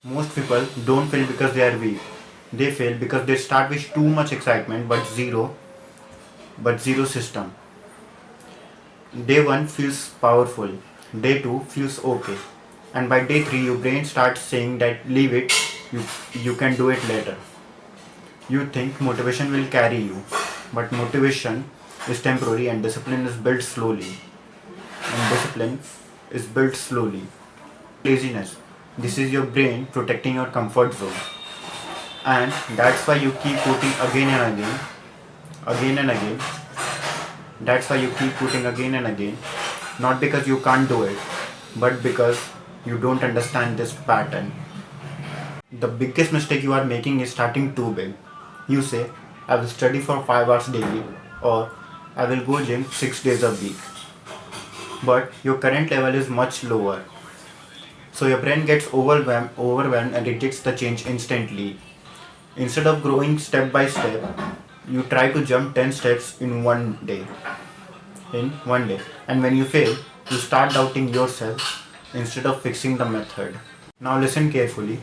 Most people don't fail because they are weak. They fail because they start with too much excitement but zero system. Day 1 feels powerful. Day 2 feels okay. And by day 3 your brain starts saying that leave it, you can do it later. You think motivation will carry you, but motivation is temporary and discipline is built slowly. And discipline is built slowly. Laziness. This is your brain protecting your comfort zone. And that's why you keep putting again and again and again. That's why you keep putting again and again. Not because you can't do it, but because you don't understand this pattern. The biggest mistake you are making is starting too big. You say, I will study for 5 hours daily, or I will go gym 6 days a week. But your current level is much lower. So your brain gets overwhelmed and rejects the change instantly. Instead of growing step by step, you try to jump 10 steps in one day. And when you fail, you start doubting yourself instead of fixing the method. Now listen carefully.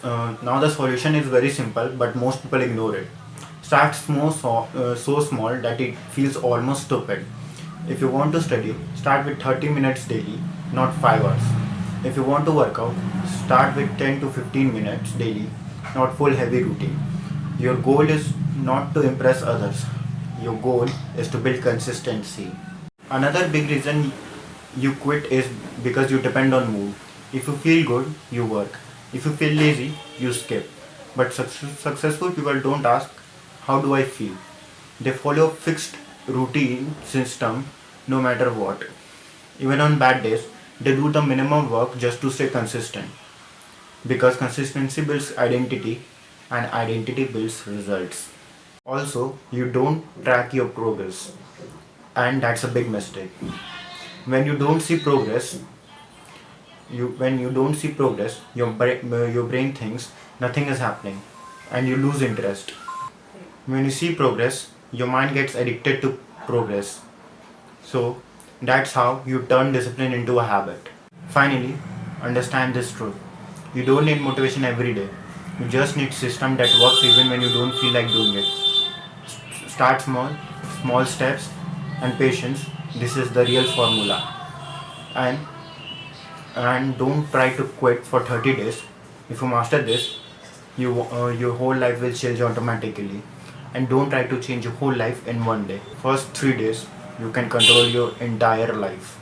Now the solution is very simple, but most people ignore it. Start so small that it feels almost stupid. If you want to study, start with 30 minutes daily, not 5 hours. If you want to work out, start with 10 to 15 minutes daily, not full heavy routine. Your goal is not to impress others. Your goal is to build consistency. Another big reason you quit is because you depend on mood. If you feel good, you work. If you feel lazy, you skip. But successful people don't ask, how do I feel? They follow a fixed routine system no matter what. Even on bad days, they do the minimum work just to stay consistent. Because consistency builds identity and identity builds results. Also, you don't track your progress, and that's a big mistake. When you don't see progress, your brain thinks nothing is happening, and you lose interest. When you see progress, your mind gets addicted to progress. So that's how you turn discipline into a habit. Finally, understand this truth. You don't need motivation every day. You just need system that works even when you don't feel like doing it. Start small steps and patience. This is the real formula. And don't try to quit for 30 days. If you master this, your whole life will change automatically. And don't try to change your whole life in one day. First 3 days, you can control your entire life.